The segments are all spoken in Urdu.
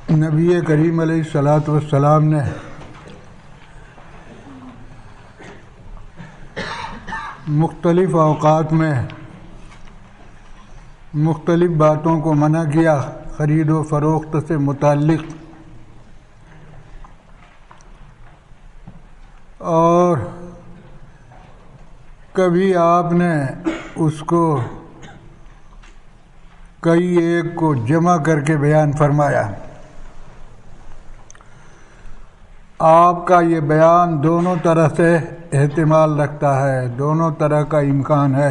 نبی کریم علیہ الصلاۃ والسلام نے مختلف اوقات میں مختلف باتوں کو منع کیا خرید و فروخت سے متعلق، اور کبھی آپ نے اس کو کئی ایک کو جمع کر کے بیان فرمایا۔ آپ کا یہ بیان دونوں طرح سے احتمال رکھتا ہے، دونوں طرح کا امکان ہے۔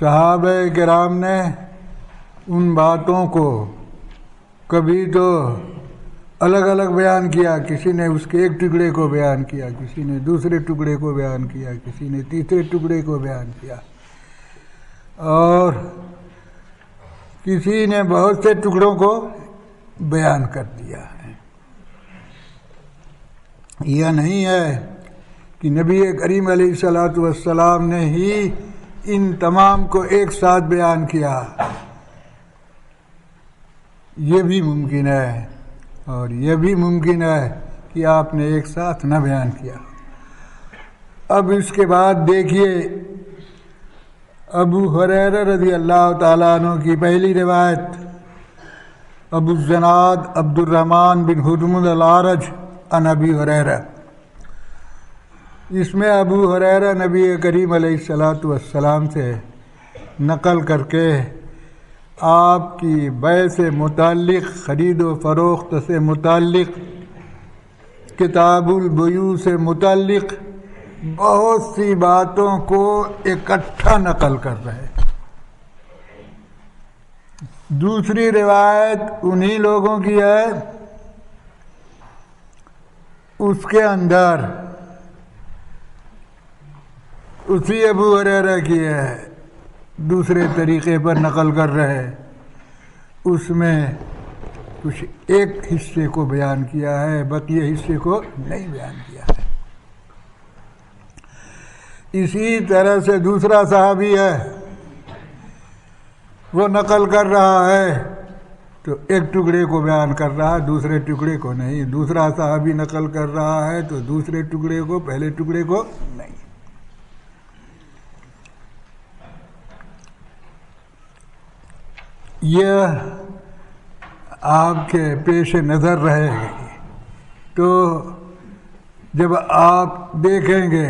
صحابہ کرام نے ان باتوں کو کبھی تو الگ الگ بیان کیا، کسی نے اس کے ایک ٹکڑے کو بیان کیا، کسی نے دوسرے ٹکڑے کو بیان کیا، کسی نے تیسرے ٹکڑے کو بیان کیا، اور کسی نے بہت سے ٹکڑوں کو بیان کر دیا ہے۔ یہ نہیں ہے کہ نبی کریم علیہ الصلاۃ والسلام نے ہی ان تمام کو ایک ساتھ بیان کیا، یہ بھی ممکن ہے، اور یہ بھی ممکن ہے کہ آپ نے ایک ساتھ نہ بیان کیا۔ اب اس کے بعد دیکھیے ابو ہریرہ رضی اللہ تعالیٰ عنہ کی پہلی روایت، ابو الزناد عبد الرحمن بن ہرمز الأعرج عن ابی ہریرہ۔ اس میں ابو ہریرہ نبی کریم علیہ الصلاۃ والسلام سے نقل کر کے آپ کی بیع سے متعلق، خرید و فروخت سے متعلق، کتاب البیوع سے متعلق بہت سی باتوں کو اکٹھا نقل کر رہے۔ دوسری روایت انہی لوگوں کی ہے، اس کے اندر اسی ابو ہریرہ کی ہے، دوسرے طریقے پر نقل کر رہے، اس میں کچھ ایک حصے کو بیان کیا ہے، بقیہ حصے کو نہیں بیان کیا ہے۔ اسی طرح سے دوسرا صحابی ہے، وہ نقل کر رہا ہے تو ایک ٹکڑے کو بیان کر رہا ہے، دوسرے ٹکڑے کو نہیں۔ دوسرا صحابی نقل کر رہا ہے تو دوسرے ٹکڑے کو، پہلے ٹکڑے کو نہیں۔ یہ آپ کے پیش نظر رہے گی، تو جب آپ دیکھیں گے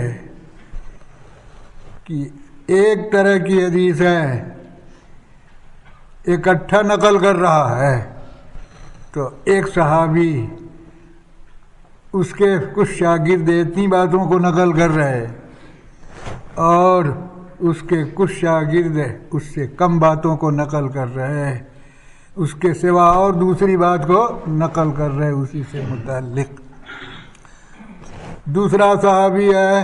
کہ ایک طرح کی حدیث ہے، اکٹھا نقل کر رہا ہے، تو ایک صحابی اس کے کچھ شاگرد اتنی باتوں کو نقل کر رہے، اور اس کے کچھ شاگرد اس سے کم باتوں کو نقل کر رہے، اس کے سوا اور دوسری بات کو نقل کر رہے اسی سے متعلق۔ دوسرا صحابی ہے،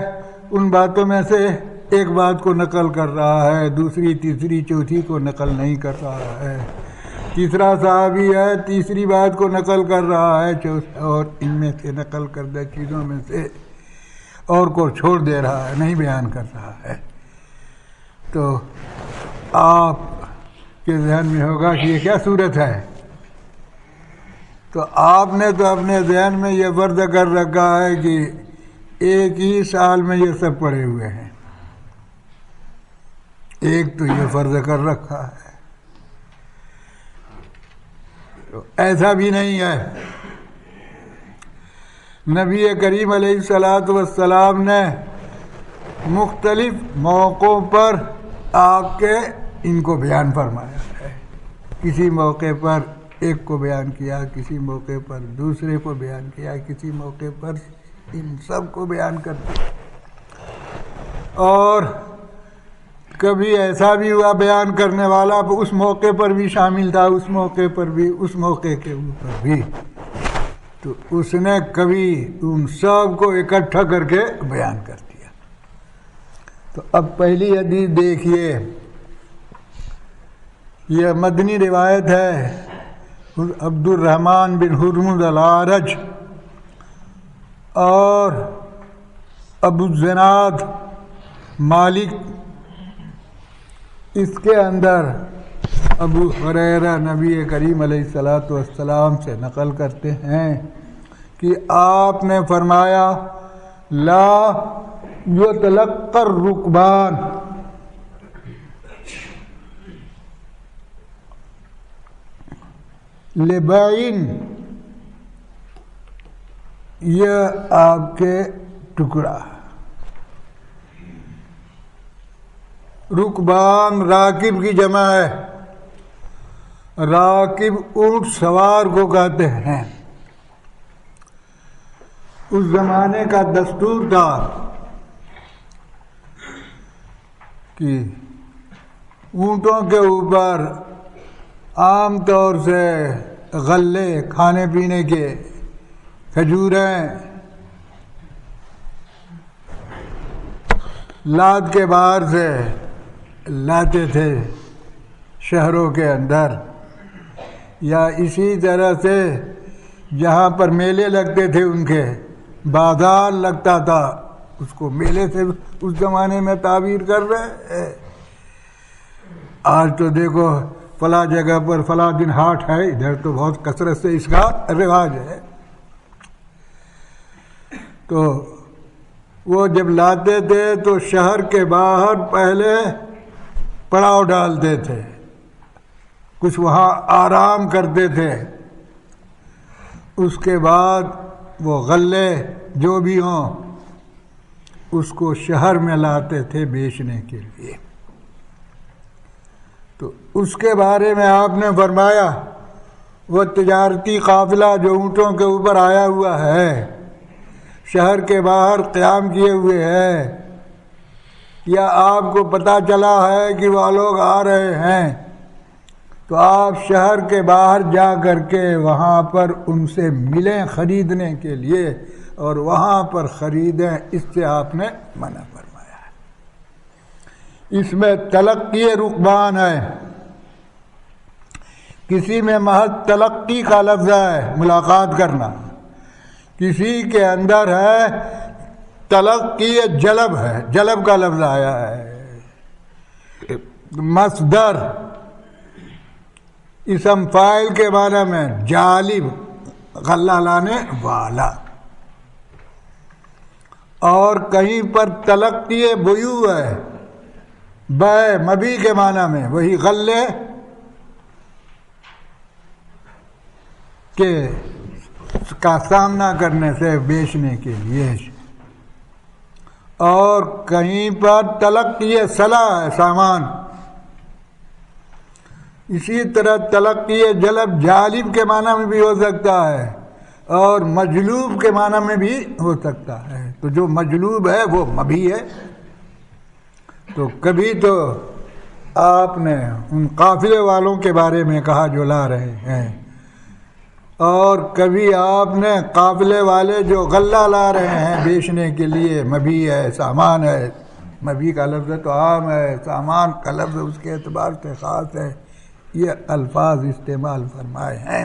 ان باتوں میں سے ایک بات کو نقل کر رہا ہے، دوسری تیسری چوتھی کو نقل نہیں کر رہا ہے۔ تیسرا صحابی ہے، تیسری بات کو نقل کر رہا ہے، اور ان میں سے نقل کردہ چیزوں میں سے اور کو چھوڑ دے رہا ہے، نہیں بیان کر رہا ہے۔ تو آپ کے ذہن میں ہوگا کہ یہ کیا صورت ہے؟ تو آپ نے تو اپنے ذہن میں یہ فرض کر رکھا ہے کہ ایک ہی سال میں یہ سب پڑھے ہوئے ہیں، ایک تو یہ فرض کر رکھا ہے۔ تو ایسا بھی نہیں ہے، نبی کریم علیہ الصلاۃ والسلام نے مختلف موقعوں پر آپ کے ان کو بیان فرمایا ہے۔ کسی موقع پر ایک کو بیان کیا، کسی موقع پر دوسرے کو بیان کیا، کسی موقع پر ان سب کو بیان کر دیا۔ اور کبھی ایسا بھی ہوا بیان کرنے والا اس موقع پر بھی شامل تھا، اس موقع پر بھی، اس موقع کے اوپر بھی، تو اس نے کبھی ان سب کو اکٹھا کر کے بیان کر دیا۔ تو اب پہلی حدیث دیکھیے، یہ مدنی روایت ہے، عبد الرحمن بن ہرمز الأعرج اور ابو الزناد مالک، اس کے اندر ابو ہریرہ نبی کریم علیہ الصلوۃ والسلام سے نقل کرتے ہیں کہ آپ نے فرمایا لا یتلقى الرکبان لبعین، یہ آپ کے ٹکڑا، رکبان راکب کی جمع ہے، راکب اونٹ سوار کو کہتے ہیں۔ اس زمانے کا دستور تھا کہ اونٹوں کے اوپر عام طور سے غلے، کھانے پینے کے، کھجوریں لاد کے باہر سے لاتے تھے شہروں کے اندر، یا اسی طرح سے جہاں پر میلے لگتے تھے ان کے بازار لگتا تھا، اس کو میلے سے اس زمانے میں تعبیر کر رہے ہیں۔ آج تو دیکھو فلاں جگہ پر فلاں دن ہاٹ ہے، ادھر تو بہت کثرت سے اس کا رواج ہے۔ تو وہ جب لاتے تھے تو شہر کے باہر پہلے پڑاؤ ڈالتے تھے، کچھ وہاں آرام کرتے تھے، اس کے بعد وہ غلے جو بھی ہوں اس کو شہر میں لاتے تھے بیچنے کے لیے۔ تو اس کے بارے میں آپ نے فرمایا وہ تجارتی قافلہ جو اونٹوں کے اوپر آیا ہوا ہے، شہر کے باہر قیام کیے ہوئے ہے، یا آپ کو پتہ چلا ہے کہ وہ لوگ آ رہے ہیں، تو آپ شہر کے باہر جا کر کے وہاں پر ان سے ملیں خریدنے کے لیے، اور وہاں پر خریدیں، اس سے آپ نے منع فرمایا ہے۔ اس میں تلقی رکبان ہے، کسی میں محض تلقی کا لفظ ہے، ملاقات کرنا، کسی کے اندر ہے تلقی جلب ہے، جلب کا لفظ آیا ہے۔ مصدر اسم فاعل کے معنی میں جالب، غلہ لانے والا، اور کہیں پر تلقی بیوع ہے، بے مبی کے معنی میں، وہی غلے کے کا سامنا کرنے سے بیچنے کے لیے، اور کہیں پر تلقی صلاح ہے، سامان۔ اسی طرح تلقی جلب جالب کے معنی میں بھی ہو سکتا ہے، اور مجلوب کے معنی میں بھی ہو سکتا ہے۔ تو جو مجلوب ہے وہ مبی ہے۔ تو کبھی تو آپ نے ان قافلے والوں کے بارے میں کہا جو لا رہے ہیں، اور کبھی آپ نے قافلے والے جو غلہ لا رہے ہیں بیچنے کے لیے، مبی ہے، سامان ہے۔ مبی کا لفظ تو عام ہے، سامان کا لفظ اس کے اعتبار سے خاص ہے۔ یہ الفاظ استعمال فرمائے ہیں،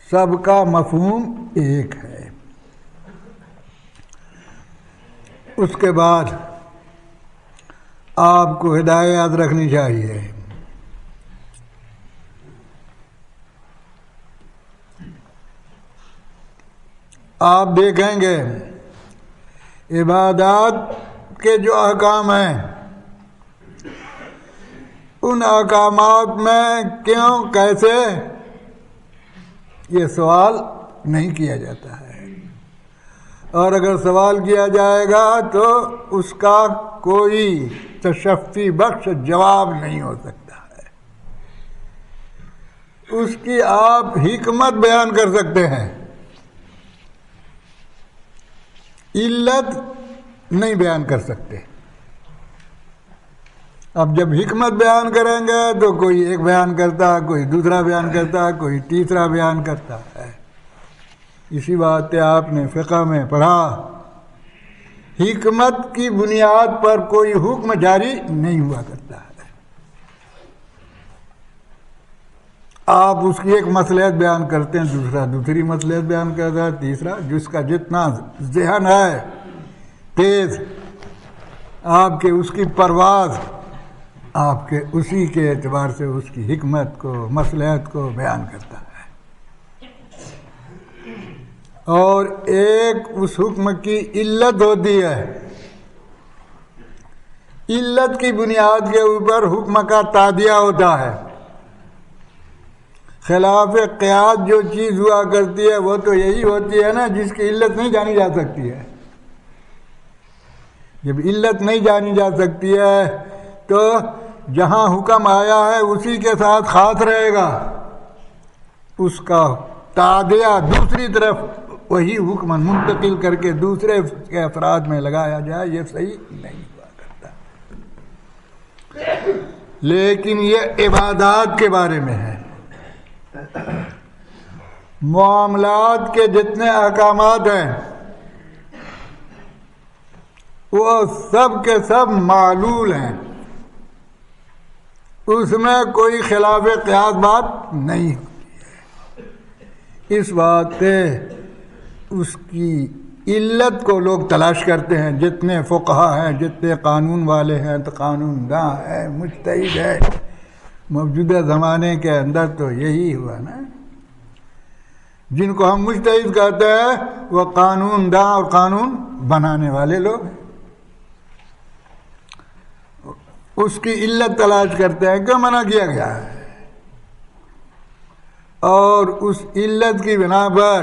سب کا مفہوم ایک ہے۔ اس کے بعد آپ کو ہدایت یاد رکھنی چاہیے، آپ دیکھیں گے عبادات کے جو احکام ہیں، ان احکامات میں کیوں، کیسے، یہ سوال نہیں کیا جاتا ہے، اور اگر سوال کیا جائے گا تو اس کا کوئی تشفی بخش جواب نہیں ہو سکتا ہے۔ اس کی آپ حکمت بیان کر سکتے ہیں، علت نہیں بیان کر سکتے۔ اب جب حکمت بیان کریں گے تو کوئی ایک بیان کرتا ہے، کوئی دوسرا بیان کرتا ہے، کوئی تیسرا بیان کرتا ہے۔ اسی بات پہ آپ نے فقہ میں پڑھا، حکمت کی بنیاد پر کوئی حکم جاری نہیں ہوا کرتا ہے۔ آپ اس کی ایک مصلحت بیان کرتے ہیں، دوسرا دوسری مصلحت بیان کرتا ہے، تیسرا، جس کا جتنا ذہن ہے تیز، آپ کے اس کی پرواز آپ کے اسی کے اعتبار سے اس کی حکمت کو، مصلحت کو بیان کرتا ہے، اور ایک اس حکم کی علت ہوتی ہے، علت کی بنیاد کے اوپر حکم کا تعدیہ ہوتا ہے۔ خلاف قیاس جو چیز ہوا کرتی ہے وہ تو یہی ہوتی ہے نا جس کی علت نہیں جانی جا سکتی ہے۔ جب علت نہیں جانی جا سکتی ہے تو جہاں حکم آیا ہے اسی کے ساتھ خاص رہے گا، اس کا تعدیہ دوسری طرف وہی حکم منتقل کر کے دوسرے کے افراد میں لگایا جائے، یہ صحیح نہیں ہوا کرتا۔ لیکن یہ عبادات کے بارے میں ہے۔ معاملات کے جتنے احکامات ہیں وہ سب کے سب معلول ہیں، اس میں کوئی خلاف قیاس بات نہیں ہوتی ہے۔ اس بات سے اس کی علت کو لوگ تلاش کرتے ہیں، جتنے فقہا ہیں، جتنے قانون والے ہیں، تو قانون داں ہیں، مجتہد ہے۔ موجودہ زمانے کے اندر تو یہی ہوا نا، جن کو ہم مجتہد کہتے ہیں وہ قانون داں اور قانون بنانے والے لوگ ہیں۔ اس کی علت تلاش کرتے ہیں، کیوں منع کیا گیا ہے، اور اس علت کی بنا پر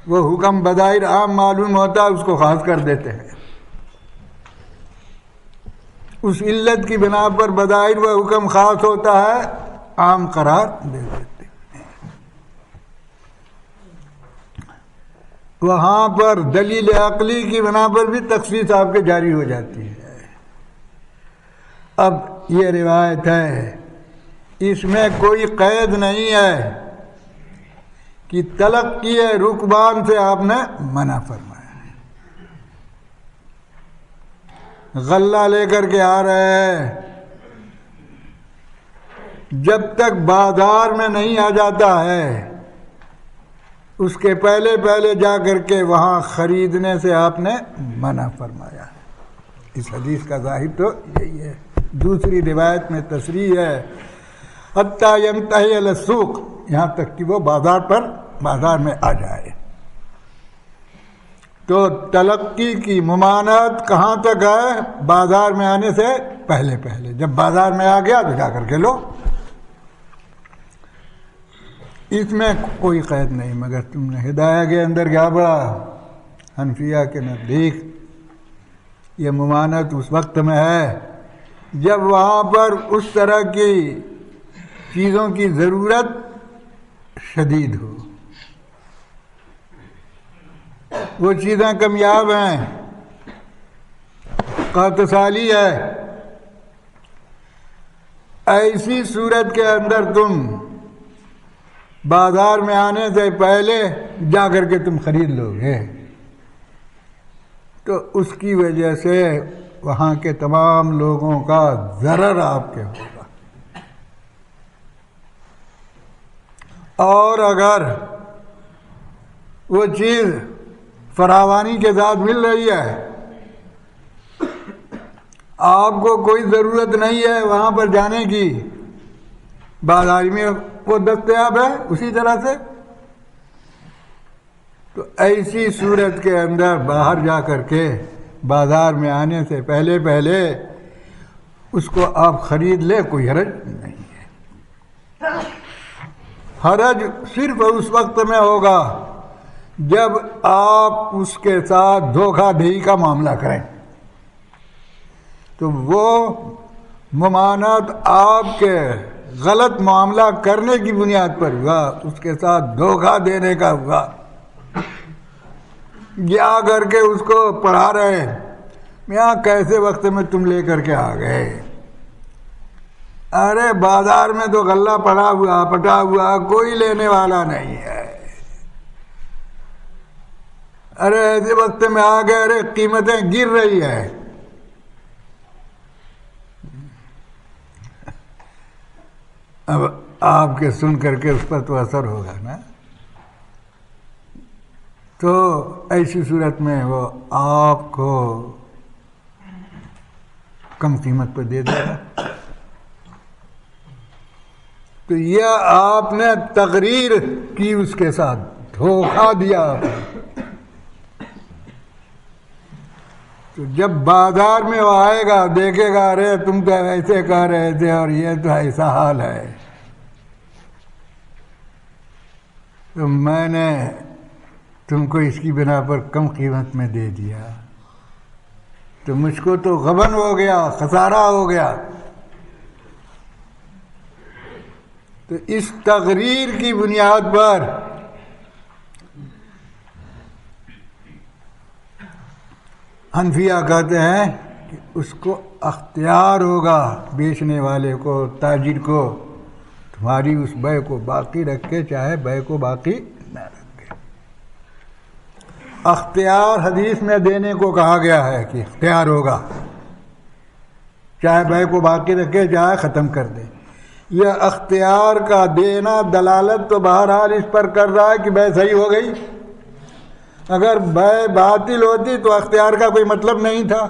وہ حکم بظاہر عام معلوم ہوتا ہے، اس کو خاص کر دیتے ہیں۔ اس علت کی بنا پر بظاہر وہ حکم خاص ہوتا ہے، عام قرار دے دیتے ہیں۔ وہاں پر دلیل عقلی کی بنا پر بھی تخصیص آپ کے جاری ہو جاتی ہے۔ اب یہ روایت ہے، اس میں کوئی قید نہیں ہے کہ تلقی رکبان سے آپ نے منع فرمایا ہے۔ غلہ لے کر کے آ رہے ہیں، جب تک بازار میں نہیں آ جاتا ہے اس کے پہلے پہلے جا کر کے وہاں خریدنے سے آپ نے منع فرمایا ہے۔ اس حدیث کا ظاہر تو یہی ہے۔ دوسری روایت میں تصریح ہے حتیٰ ینتہی الی السوق، یہاں تک کہ وہ بازار میں آ جائے۔ تو تلقی کی ممانعت کہاں تک ہے؟ بازار میں آنے سے پہلے پہلے، جب بازار میں آ گیا تو جا کر کے لو، اس میں کوئی قید نہیں۔ مگر تم نے ہدایہ کے اندر کیا پڑھا؟ حنفیہ کے نزدیک یہ ممانعت اس وقت میں ہے جب وہاں پر اس طرح کی چیزوں کی ضرورت شدید ہو، وہ چیزیں کمیاب ہیں، قحط سالی ہے، ایسی صورت کے اندر تم بازار میں آنے سے پہلے جا کر کے تم خرید لو گے، تو اس کی وجہ سے وہاں کے تمام لوگوں کا ضرر آپ کے ہوگا۔ اور اگر وہ چیز فراوانی کے ساتھ مل رہی ہے، آپ کو کوئی ضرورت نہیں ہے وہاں پر جانے کی، بازار میں وہ دستیاب ہے اسی طرح سے، تو ایسی صورت کے اندر باہر جا کر کے بازار میں آنے سے پہلے پہلے اس کو آپ خرید لیں، کوئی حرج نہیں ہے۔ حرج صرف اس وقت میں ہوگا جب آپ اس کے ساتھ دھوکہ دہی کا معاملہ کریں، تو وہ ممانعت آپ کے غلط معاملہ کرنے کی بنیاد پر ہوا، اس کے ساتھ دھوکہ دینے کا ہوا، جا کر کے اس کو پڑھا رہے یہاں کیسے وقت میں تم لے کر کے آ گئے، ارے بازار میں تو غلہ پٹا ہوا کوئی لینے والا نہیں ہے، ارے ایسے وقت میں آ گئے، ارے قیمتیں گر رہی ہے۔ اب آپ کے سن کر کے اس پر تو اثر ہوگا نا، تو ایسی صورت میں وہ آپ کو کم قیمت پہ دے دے گا. تو یہ آپ نے تقریر کی اس کے ساتھ، دھوکہ دیا آپ نے. تو جب بازار میں وہ آئے گا دیکھے گا ارے تم تو ایسے کہہ رہے تھے اور یہ تو ایسا حال ہے، تو میں نے تم کو اس کی بنا پر کم قیمت میں دے دیا، تو مجھ کو تو غبن ہو گیا، خسارہ ہو گیا. تو اس تقریر کی بنیاد پر حنفیہ کہتے ہیں کہ اس کو اختیار ہوگا، بیچنے والے کو، تاجر کو، تمہاری اس بے کو باقی رکھے چاہے بے کو باقی نہ رکھے. اختیار حدیث میں دینے کو کہا گیا ہے کہ اختیار ہوگا، چاہے بے کو باقی رکھے چاہے ختم کر دے. یہ اختیار کا دینا دلالت تو بہرحال اس پر کر رہا ہے کہ بے صحیح ہو گئی. اگر بے باطل ہوتی تو اختیار کا کوئی مطلب نہیں تھا.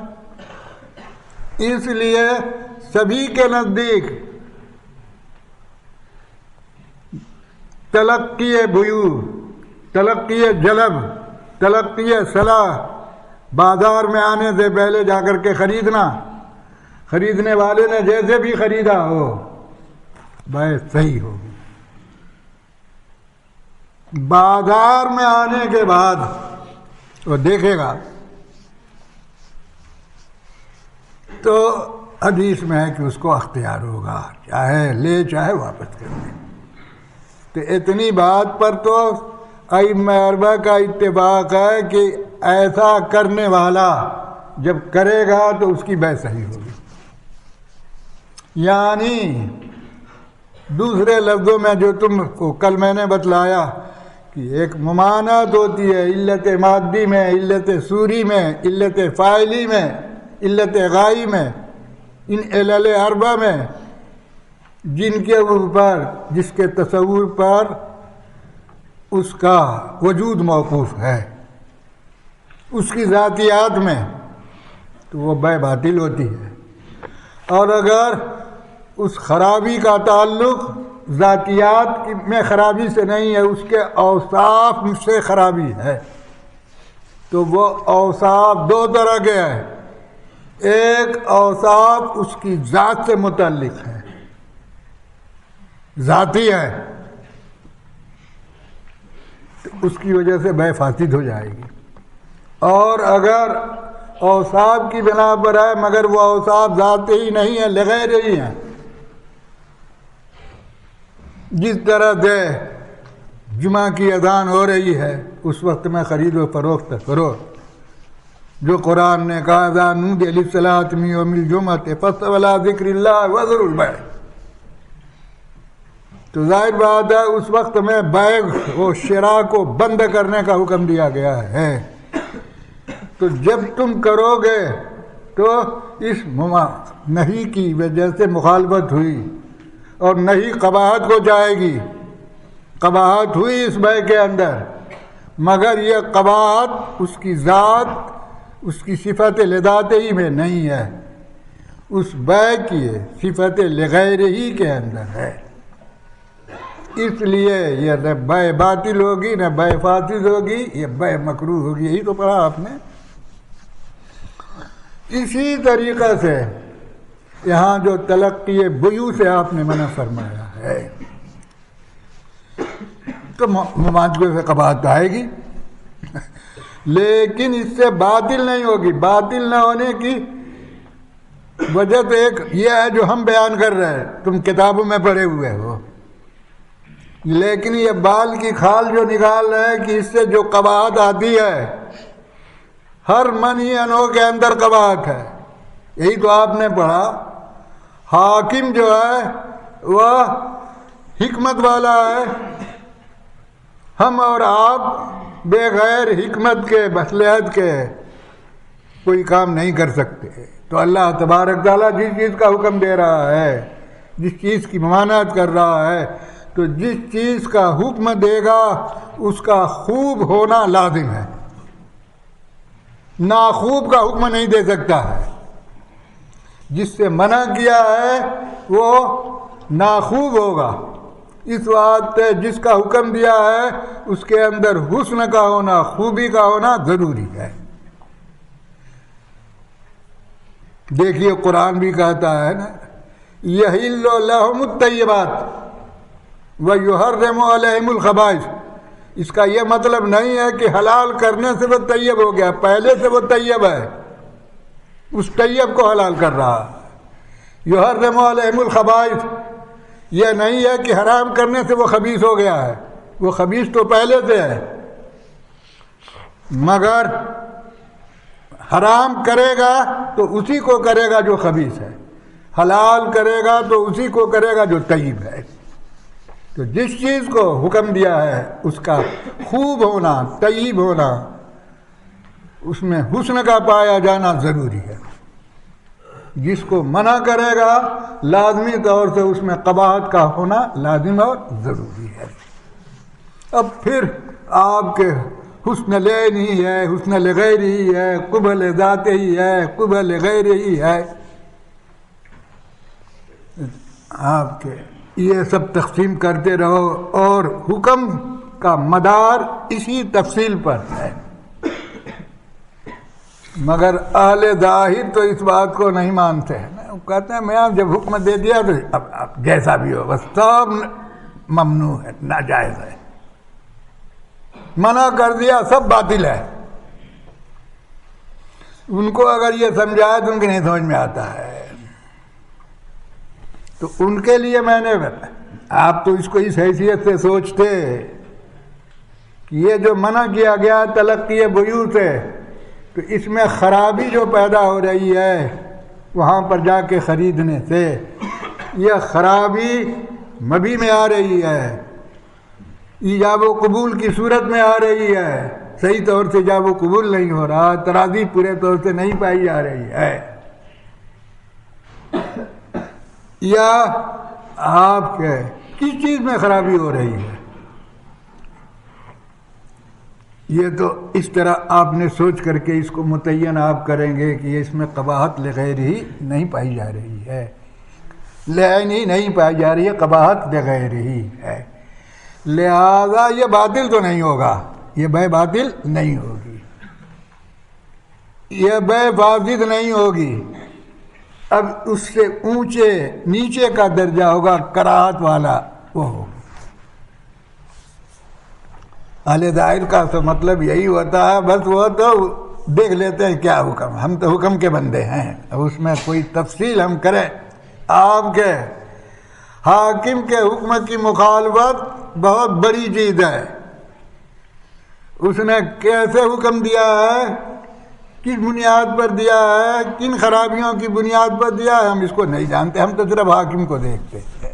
اس لیے سبھی کے نزدیک تلقی بیوع، تلقی جلب، تلقی صلاح، بازار میں آنے سے پہلے جا کر کے خریدنا، خریدنے والے نے جیسے بھی خریدا ہو بے صحیح ہوگی. بازار میں آنے کے بعد وہ دیکھے گا تو حدیث میں ہے کہ اس کو اختیار ہوگا، چاہے لے چاہے واپس کر دے. تو اتنی بات پر تو ائمہ اربعہ کا اتفاق ہے کہ ایسا کرنے والا جب کرے گا تو اس کی بے صحیح ہوگی. یعنی دوسرے لفظوں میں جو تم کو کل میں نے بتلایا کہ ایک ممانعت ہوتی ہے علت مادی میں، علت صوری میں، علت فاعلی میں، علت غائی میں، ان علل اربع میں جن کے اوپر، جس کے تصور پر اس کا وجود موقوف ہے، اس کی ذاتیات میں، تو وہ بے باطل ہوتی ہے. اور اگر اس خرابی کا تعلق ذاتیات میں خرابی سے نہیں ہے، اس کے اوصاف سے خرابی ہے، تو وہ اوصاف دو طرح کے ہیں. ایک اوصاف اس کی ذات سے متعلق ہے، ذاتی ہے، تو اس کی وجہ سے بے فاسد ہو جائے گی. اور اگر اوصاف کی بنا پر ہے مگر وہ اوصاف ذاتی ہی نہیں ہے، لغیر ہی ہیں، جس طرح سے جمعہ کی اذان ہو رہی ہے اس وقت میں خرید و فروخت کرو، جو قرآن نے کہا اذا نودی للصلاۃ من یوم الجمعۃ فاسعوا الی ذکر اللہ وذروا البیع. تو ظاہر بات ہے اس وقت میں بیع و شراء کو بند کرنے کا حکم دیا گیا ہے. تو جب تم کرو گے تو اس نہیں کی وجہ سے مخالفت ہوئی اور نہیں قباحت کو جائے گی. قباحت ہوئی اس بیع کے اندر، مگر یہ قباحت اس کی ذات، اس کی صفت لذات ہی میں نہیں ہے، اس بیع کی صفت لغیر ہی کے اندر ہے. اس لیے یہ نہ بیع باطل ہوگی نہ بیع فاسد ہوگی، یہ بیع مکروہ ہوگی. یہی تو پڑھا آپ نے. اسی طریقے سے یہاں جو تلقی بیوع سے آپ نے منع فرمایا ہے تو ممانعت سے قباحت آئے گی، لیکن اس سے باطل نہیں ہوگی. باطل نہ ہونے کی وجہ تو ایک یہ ہے جو ہم بیان کر رہے ہیں، تم کتابوں میں پڑھے ہوئے ہو، لیکن یہ بال کی کھال جو نکال رہے ہیں کہ اس سے جو قباحت آتی ہے، ہر منہی عنہ کے اندر قباحت ہے. یہی تو آپ نے پڑھا. حاکم جو ہے وہ حکمت والا ہے، ہم اور آپ بغیر حکمت کے، مصلحت کے کوئی کام نہیں کر سکتے. تو اللہ تبارک تعالیٰ جس چیز کا حکم دے رہا ہے، جس چیز کی ممانعت کر رہا ہے، تو جس چیز کا حکم دے گا اس کا خوب ہونا لازم ہے، ناخوب کا حکم نہیں دے سکتا ہے. جس سے منع کیا ہے وہ ناخوب ہوگا. اس واسطے جس کا حکم دیا ہے اس کے اندر حسن کا ہونا، خوبی کا ہونا ضروری ہے. دیکھیے قرآن بھی کہتا ہے نا یحل لہم الطیبات ویحرم علیہم الخبائث. اس کا یہ مطلب نہیں ہے کہ حلال کرنے سے وہ طیب ہو گیا، پہلے سے وہ طیب ہے، اس طیب کو حلال کر رہا ہے. یحرم علیہم الخبائث یہ نہیں ہے کہ حرام کرنے سے وہ خبیث ہو گیا ہے، وہ خبیث تو پہلے سے ہے، مگر حرام کرے گا تو اسی کو کرے گا جو خبیث ہے، حلال کرے گا تو اسی کو کرے گا جو طیب ہے. تو جس چیز کو حکم دیا ہے اس کا خوب ہونا، طیب ہونا، اس میں حسن کا پایا جانا ضروری ہے. جس کو منع کرے گا لازمی طور سے اس میں قباحت کا ہونا لازم اور ضروری ہے. اب پھر آپ کے حسن لین ہی ہے، حسن لغیر ہی ہے، قبح ذات ہی ہے، قبح لغیر ہی ہے، آپ کے یہ سب تقسیم کرتے رہو اور حکم کا مدار اسی تفصیل پر ہے. مگر اہل ظاہر تو اس بات کو نہیں مانتے ہیں. وہ کہتے ہیں میں جب حکم دے دیا تو اب جیسا بھی ہو بس سب ممنوع ہے، ناجائز ہے، منع کر دیا سب باطل ہے. ان کو اگر یہ سمجھائے تو ان کے نہیں سمجھ میں آتا ہے. تو ان کے لیے میں نے، آپ تو اس کو اس حیثیت سے سوچتے کہ یہ جو منع کیا گیا تلقی بیوع سے، تو اس میں خرابی جو پیدا ہو رہی ہے وہاں پر جا کے خریدنے سے، یہ خرابی مبی میں آ رہی ہے، ایجاب و قبول کی صورت میں آ رہی ہے، صحیح طور سے ایجاب و قبول نہیں ہو رہا، تراضی پورے طور سے نہیں پائی جا رہی ہے، یا آپ کے کس چیز میں خرابی ہو رہی ہے. یہ تو اس طرح آپ نے سوچ کر کے اس کو متعین آپ کریں گے کہ اس میں قباحت لغیر ہی نہیں پائی جا رہی ہے، لعین ہی نہیں پائی جا رہی ہے، قباحت لغیر ہی ہے، لہذا یہ باطل تو نہیں ہوگا، یہ بے باطل نہیں ہوگی، یہ بے فاسد نہیں ہوگی. اب اس سے اونچے نیچے کا درجہ ہوگا کراہت والا، وہ ہوگا. اہل ظاہر کا تو مطلب یہی ہوتا ہے بس وہ تو دیکھ لیتے ہیں کیا حکم، ہم تو حکم کے بندے ہیں، اب اس میں کوئی تفصیل ہم کریں. آپ کے حاکم کے حکم کی مخالفت بہت بڑی چیز ہے. اس نے کیسے حکم دیا ہے، کس بنیاد پر دیا ہے، کن خرابیوں کی بنیاد پر دیا ہے، ہم اس کو نہیں جانتے، ہم تو صرف حاکم کو دیکھتے ہیں.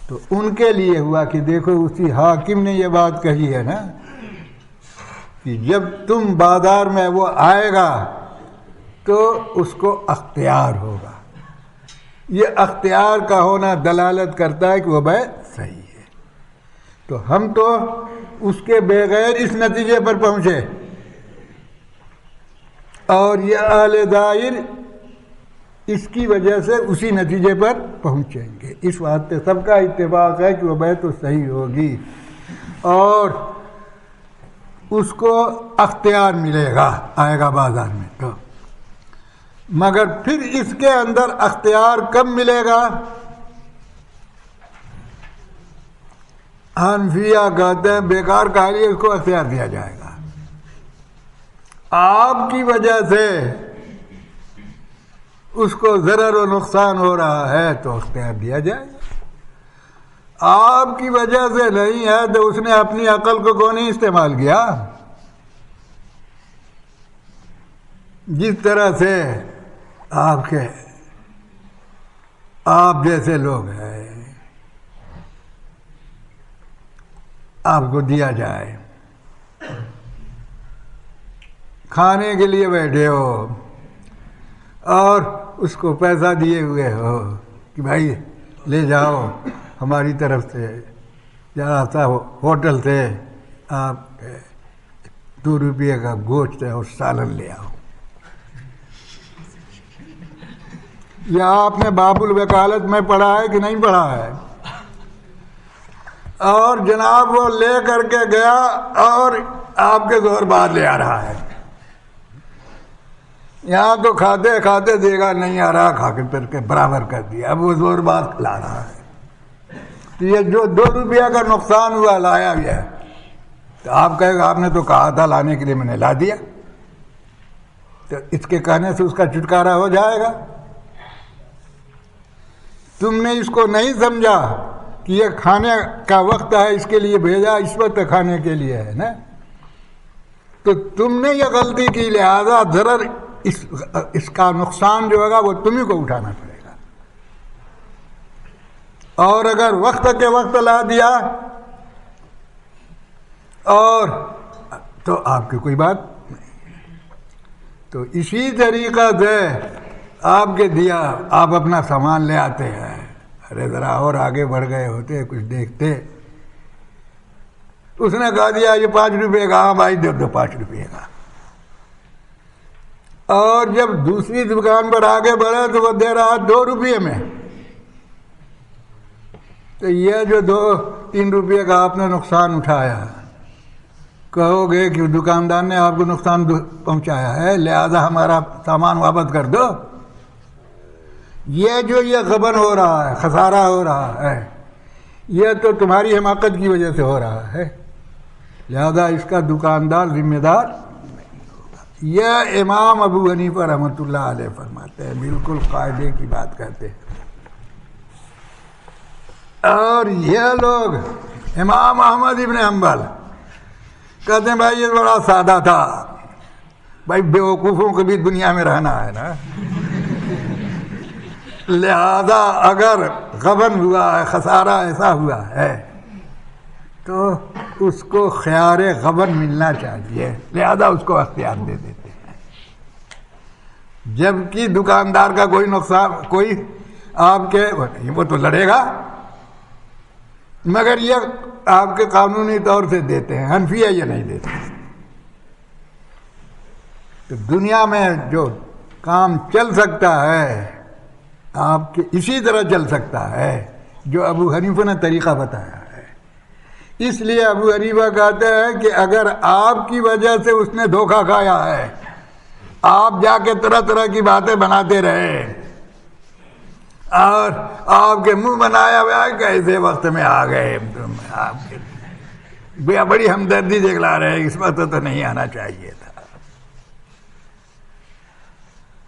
تو ان کے لیے ہوا کہ دیکھو اسی حاکم نے یہ بات کہی ہے نا کہ جب تم بازار میں وہ آئے گا تو اس کو اختیار ہوگا. یہ اختیار کا ہونا دلالت کرتا ہے کہ وہ بے صحیح ہے. تو ہم تو اس کے بغیر اس نتیجے پر پہنچے، اور یہ اہل ظاہر اس کی وجہ سے اسی نتیجے پر پہنچیں گے. اس واسطے سب کا اتفاق ہے کہ وہ بے تو صحیح ہوگی اور اس کو اختیار ملے گا، آئے گا بازار میں تو. مگر پھر اس کے اندر اختیار کب ملے گا؟ حنفیہ کہتے ہیں بیکار کا لیے اس کو اختیار دیا جائے گا. آپ کی وجہ سے اس کو ضرر و نقصان ہو رہا ہے تو اختیار دیا جائے گا. آپ کی وجہ سے نہیں ہے تو اس نے اپنی عقل کو کیوں نہیں استعمال کیا؟ جس طرح سے آپ جیسے لوگ ہیں، آپ کو دیا جائے، کھانے کے لیے بیٹھے ہو اور اس کو پیسہ دیے ہوئے ہو کہ بھائی لے جاؤ ہماری طرف سے، ذرا سا ہوٹل سے آپ 2 روپے کا گوشت اور سالن لے آؤ. یا آپ نے باب الوکالت میں پڑھا ہے کہ نہیں پڑھا ہے؟ اور جناب وہ لے کر کے گیا اور آپ کے زور بعد لے آ رہا ہے. یہاں تو کھاتے کھاتے دے گا نہیں آ رہا، کھا کے پھر کے برابر کر دیا، اب وہ زور بعد لا رہا ہے. تو یہ جو 2 روپیہ کا نقصان ہوا لایا بھی ہے، تو آپ کہے گا آپ نے تو کہا تھا لانے کے لیے، میں نے لا دیا. تو اس کے کہنے سے اس کا چھٹکارا ہو جائے گا. تم نے اس کو نہیں سمجھا کہ یہ کھانے کا وقت ہے، اس کے لیے بھیجا، اس وقت کھانے کے لیے ہے نا، تو تم نے یہ غلطی کی، لہذا ضرر اس کا نقصان جو ہوگا وہ تمہیں کو اٹھانا پڑے گا. اور اگر وقت کے وقت لا دیا اور تو آپ کی کوئی بات نہیں. تو اسی طریقہ سے آپ کے دیا، آپ اپنا سامان لے آتے ہیں، ارے ذرا اور آگے بڑھ گئے ہوتے، کچھ دیکھتے. اس نے کہا دیا یہ 5 روپے کا، ہاں بھائی دے دو 5 روپے کا. اور جب دوسری دکان پر آگے بڑھے تو وہ دے رہا 2 روپے میں. تو یہ جو 2-3 روپے کا آپ نے نقصان اٹھایا، کہو گے کہ دکاندار نے آپ کو نقصان پہنچایا ہے لہذا ہمارا سامان واپس کر دو. یہ غبن ہو رہا ہے، خسارہ ہو رہا ہے، یہ تو تمہاری حماقت کی وجہ سے ہو رہا ہے، لہذا اس کا دکاندار ذمہ دار نہیں ہوگا. یہ امام ابو حنیفہ رحمۃ اللہ علیہ فرماتے ہیں، بالکل قاعدے کی بات کہتے ہیں. اور یہ لوگ امام احمد ابن حنبل کہتے ہیں بھائی یہ بڑا سادہ تھا، بھائی بیوقوفوں کو بھی دنیا میں رہنا ہے نا، لہذا اگر غبن ہوا ہے، خسارہ ایسا ہوا ہے تو اس کو خیار غبن ملنا چاہیے، لہذا اس کو اختیار دے دیتے ہیں. جبکہ دکاندار کا کوئی نقصان، کوئی آپ کے وہ تو لڑے گا، مگر یہ آپ کے قانونی طور سے دیتے ہیں، حنفیہ یہ نہیں دیتے. تو دنیا میں جو کام چل سکتا ہے آپ کے اسی طرح چل سکتا ہے جو ابو حنیفہ نے طریقہ بتایا ہے. اس لیے ابو حنیفہ کہتے ہیں کہ اگر آپ کی وجہ سے اس نے دھوکہ کھایا ہے، آپ جا کے طرح طرح کی باتیں بناتے رہے اور آپ کے منہ بنایا ہوا کیسے وقت میں آ گئے، آپ بڑی ہمدردی دکھلا رہے، اس وقت تو نہیں آنا چاہیے تھا،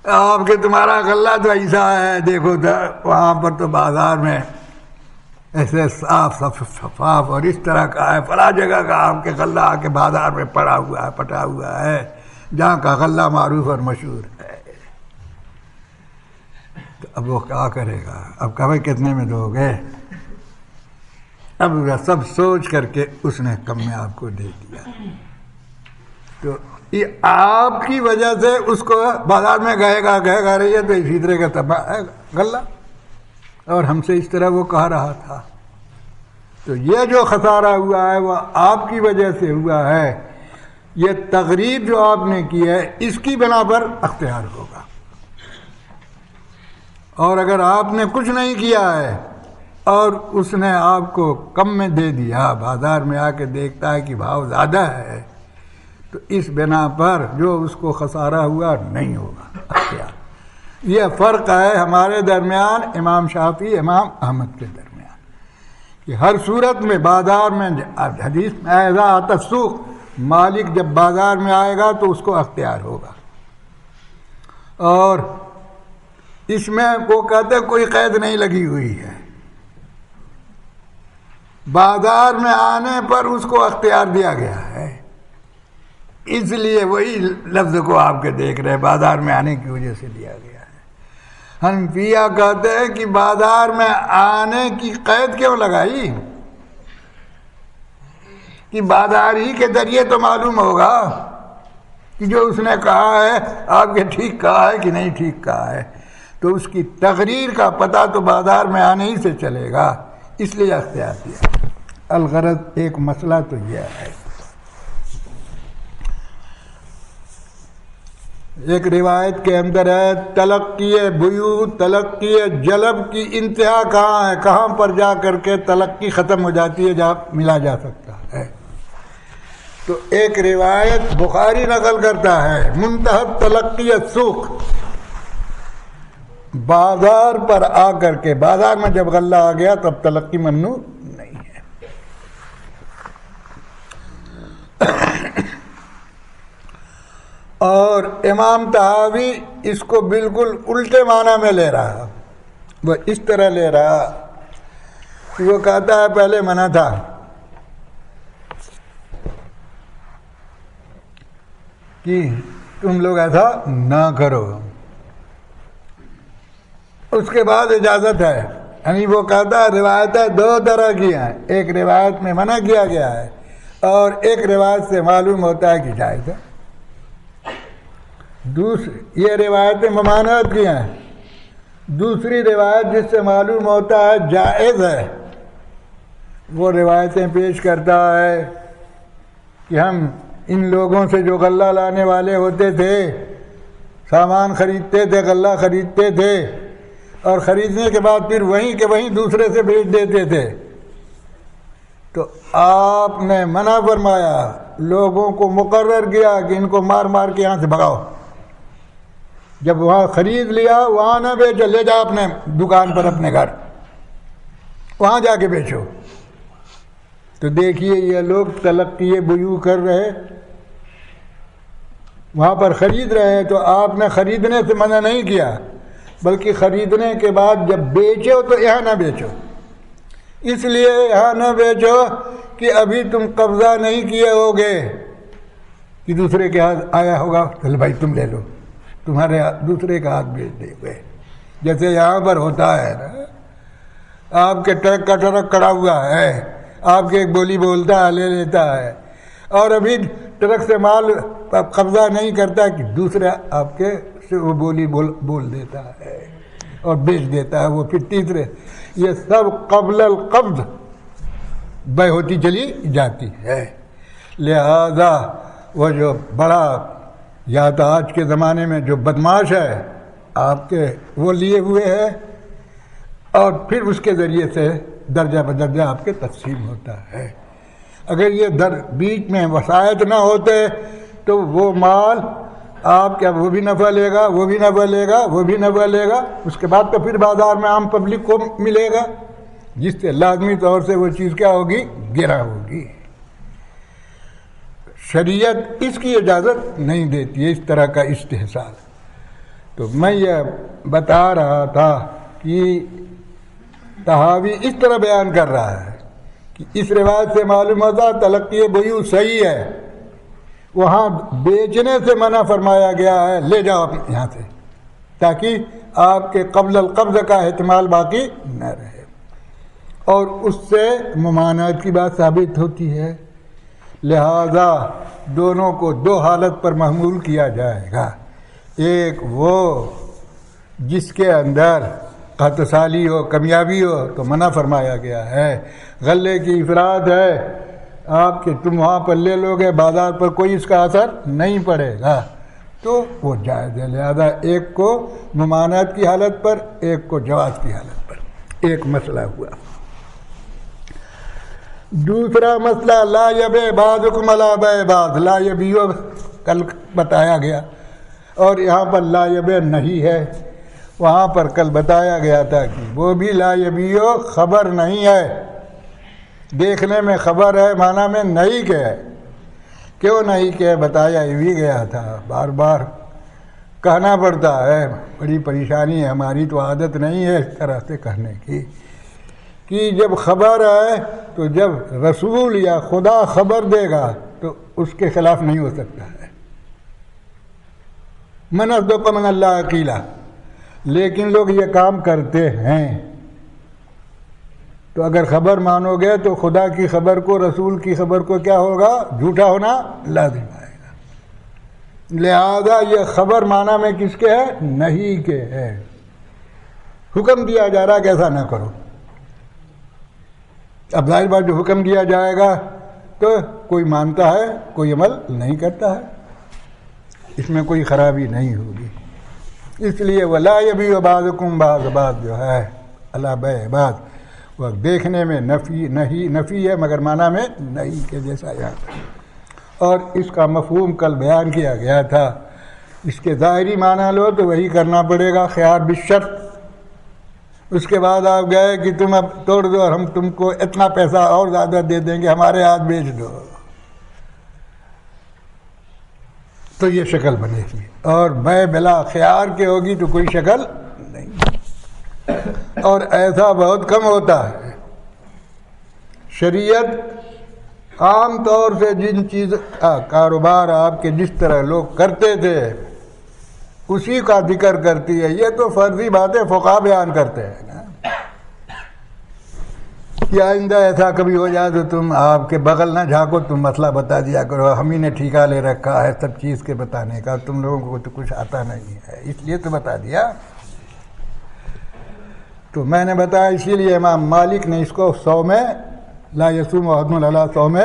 آپ کے تمہارا غلہ تو ایسا ہے، دیکھو وہاں پر تو بازار میں ایسے صاف شفاف اور اس طرح کا ہے، فلاں جگہ کا آپ کے غلہ آ کے بازار میں پڑا ہوا ہے، پٹا ہوا ہے، جہاں کا غلہ معروف اور مشہور ہے. تو اب وہ کیا کرے گا؟ اب کہ بھائی کتنے میں دو گے؟ اب سب سوچ کر کے اس نے کم میں آپ کو دے دیا. تو یہ آپ کی وجہ سے اس کو بازار میں گئے گا رہی ہے تو اسی طرح کا تباہ ہے غلہ، اور ہم سے اس طرح وہ کہہ رہا تھا. تو یہ جو خسارہ ہوا ہے وہ آپ کی وجہ سے ہوا ہے. یہ تقریر جو آپ نے کی ہے اس کی بنا پر اختیار ہوگا. اور اگر آپ نے کچھ نہیں کیا ہے اور اس نے آپ کو کم میں دے دیا، بازار میں آ کے دیکھتا ہے کہ بھاؤ زیادہ ہے، تو اس بنا پر جو اس کو خسارہ ہوا نہیں ہوگا اختیار. یہ فرق ہے ہمارے درمیان امام شافعی امام احمد کے درمیان، کہ ہر صورت میں بازار میں حدیث میں اذا اتى السوق، مالک جب بازار میں آئے گا تو اس کو اختیار ہوگا. اور اس میں وہ کہتے کوئی قید نہیں لگی ہوئی ہے، بازار میں آنے پر اس کو اختیار دیا گیا ہے. اس لیے وہی لفظ کو آپ کے دیکھ رہے ہیں، بازار میں آنے کی وجہ سے دیا گیا ہے. حنفیہ کہتے ہیں کہ بازار میں آنے کی قید کیوں لگائی؟ کہ بازار ہی کے ذریعے تو معلوم ہوگا کہ جو اس نے کہا ہے آپ کے ٹھیک کہا ہے کہ نہیں ٹھیک کہا ہے. تو اس کی تقریر کا پتہ تو بازار میں آنے ہی سے چلے گا، اس لیے اختیار دیا. الغرض ایک مسئلہ تو یہ ہے. ایک روایت کے اندر ہے تلقی بیو تلقی جلب کی انتہا کہاں ہے، کہاں پر جا کر کے تلقی ختم ہو جاتی ہے جہاں ملا جا سکتا ہے. تو ایک روایت بخاری نقل کرتا ہے منتہی تلقی السوق، بازار پر آ کر کے، بازار میں جب غلہ آ گیا تب تلقی ممنوع نہیں ہے. اور امام طحاوی اس کو بالکل الٹے معنی میں لے رہا، وہ اس طرح لے رہا کہ وہ کہتا ہے پہلے منع تھا کہ تم لوگ ایسا نہ کرو، اس کے بعد اجازت ہے. یعنی وہ کہتا ہے روایتیں دو طرح کی ہیں، ایک روایت میں منع کیا گیا ہے اور ایک روایت سے معلوم ہوتا ہے کہ جائز ہے. یہ روایتیں ممانعت کی ہیں. دوسری روایت جس سے معلوم ہوتا ہے جائز ہے، وہ روایتیں پیش کرتا ہے کہ ہم ان لوگوں سے جو غلہ لانے والے ہوتے تھے، سامان خریدتے تھے، غلہ خریدتے تھے اور خریدنے کے بعد پھر وہیں کے وہیں دوسرے سے بیچ دیتے تھے. تو آپ نے منع فرمایا، لوگوں کو مقرر کیا کہ ان کو مار مار کے یہاں سے بھگاؤ. جب وہاں خرید لیا وہاں نہ بیچو، لے جاؤ اپنے دکان پر اپنے گھر، وہاں جا کے بیچو. تو دیکھیے یہ لوگ تلقی بیوع کر رہے، وہاں پر خرید رہے، تو آپ نے خریدنے سے منع نہیں کیا، بلکہ خریدنے کے بعد جب بیچو تو یہاں نہ بیچو. اس لیے یہاں نہ بیچو کہ ابھی تم قبضہ نہیں کیے ہوگے کہ دوسرے کے ہاتھ آیا ہوگا، چل بھائی تم لے لو، تمہارے دوسرے کا ہاتھ بیچ دے گئے. جیسے یہاں پر ہوتا ہے نا، آپ کے ٹرک کا ٹرک کڑا ہوا ہے، آپ کے ایک بولی بولتا ہے، لے لیتا ہے، اور ابھی ٹرک سے مال قبضہ نہیں کرتا کہ دوسرا آپ کے سے وہ بولی بول دیتا ہے اور بیچ دیتا ہے وہ پھر تیسرے. یہ سب قبل القبض بے ہوتی چلی جاتی ہے. لہذا وہ جو بڑا یا تو آج کے زمانے میں جو بدماش ہے آپ کے، وہ لیے ہوئے ہے اور پھر اس کے ذریعے سے درجہ بدرجہ آپ کے تقسیم ہوتا ہے. اگر یہ بیچ میں وسائط نہ ہوتے تو وہ مال آپ کیا، وہ بھی نفع لے گا، وہ بھی نفع لے گا، وہ بھی نفع لے گا، اس کے بعد تو پھر بازار میں عام پبلک کو ملے گا، جس سے لازمی طور سے وہ چیز کیا ہوگی، گرا ہوگی. شریعت اس کی اجازت نہیں دیتی ہے اس طرح کا استحصال. تو میں یہ بتا رہا تھا کہ طحاوی اس طرح بیان کر رہا ہے کہ اس روایت سے معلوم ہوتا تلقی بیوع صحیح ہے، وہاں بیچنے سے منع فرمایا گیا ہے، لے جاؤ یہاں سے، تاکہ آپ کے قبل القبض کا احتمال باقی نہ رہے. اور اس سے ممانعت کی بات ثابت ہوتی ہے. لہذا دونوں کو دو حالت پر محمول کیا جائے گا. ایک وہ جس کے اندر قحط سالی ہو، کمیابی ہو تو منع فرمایا گیا ہے. غلے کی افراد ہے، آپ کے تم وہاں پر لے لو گے، بازار پر کوئی اس کا اثر نہیں پڑے گا، تو وہ جائز ہے. لہذا ایک کو ممانعت کی حالت پر، ایک کو جواز کی حالت پر. ایک مسئلہ ہوا. دوسرا مسئلہ لا یبیع بعضکم علی بیع بعض، لا یبیع کل بتایا گیا، اور یہاں پر لا یبیع نہیں ہے. وہاں پر کل بتایا گیا تھا کہ وہ بھی لا یبیع خبر نہیں ہے، دیکھنے میں خبر ہے، معنی میں نہیں کہ ہے. کیوں نہیں کہ بتایا ہی بھی گیا تھا، بار بار کہنا پڑتا ہے، بڑی پریشانی ہے، ہماری تو عادت نہیں ہے اس طرح سے کہنے کی، کہ جب خبر ہے تو جب رسول یا خدا خبر دے گا تو اس کے خلاف نہیں ہو سکتا ہے. من اصدق من اللہ قیلا. لیکن لوگ یہ کام کرتے ہیں. تو اگر خبر مانو گے تو خدا کی خبر کو، رسول کی خبر کو کیا ہوگا، جھوٹا ہونا لازم آئے گا. لہذا یہ خبر معنی میں کس کے ہے، نہیں کے ہے. حکم دیا جا رہا کہ ایسا نہ کرو. اب ظاہر بات جو حکم دیا جائے گا تو کوئی مانتا ہے، کوئی عمل نہیں کرتا ہے. اس میں کوئی خرابی نہیں ہوگی. اس لیے ولا یبیع بعضکم بعض بعض جو ہے اللہ بیع بعض وہ دیکھنے میں نفی ہے مگر معنی میں نہیں کے جیسا یاد ہے. اور اس کا مفہوم کل بیان کیا گیا تھا. اس کے ظاہری معنی لو تو وہی کرنا پڑے گا خیار بالشرط. اس کے بعد آپ گئے کہ تم اب توڑ دو اور ہم تم کو اتنا پیسہ اور زیادہ دے دیں گے ہمارے ہاتھ بیچ دو تو یہ شکل بنے گی. اور میں بلا خیار کے ہوگی تو کوئی شکل نہیں. اور ایسا بہت کم ہوتا ہے. شریعت عام طور سے جن چیز کا کاروبار آپ کے جس طرح لوگ کرتے تھے اسی کا ذکر کرتی ہے. یہ تو فرضی باتیں فقہا بیان کرتے ہیں نا کہ آئندہ ایسا کبھی ہو جائے تو تم آپ کے بغل نہ جھانکو, تم مسئلہ بتا دیا کرو. ہم ہی نے ٹھیکہ لے رکھا ہے سب چیز کے بتانے کا, تم لوگوں کو تو کچھ آتا نہیں ہے اس لیے تو بتا دیا. تو میں نے بتایا اسی لیے امام مالک نے اس کو 100 میں لا یصوم احد علی صوم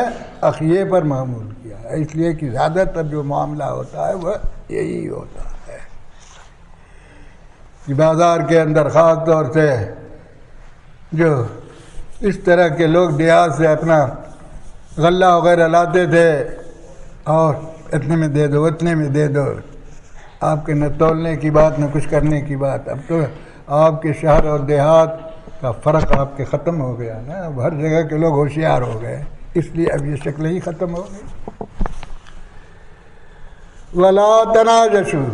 اخیہ پر معمول کیا ہے. اس لیے کہ زیادہ تر جو معاملہ ہوتا ہے وہ یہی ہوتا ہے کہ بازار کے اندر خاص طور سے جو اس طرح کے لوگ دیہات سے اپنا غلہ وغیرہ لاتے تھے اور اتنے میں دے دو اتنے میں دے دو, آپ کے نہ تولنے کی بات نہ کچھ کرنے کی بات. اب تو آپ کے شہر اور دیہات کا فرق آپ کے ختم ہو گیا نا. اب ہر جگہ کے لوگ ہوشیار ہو گئے اس لیے اب یہ شکل ہی ختم ہو گئی. ولا تناجشوا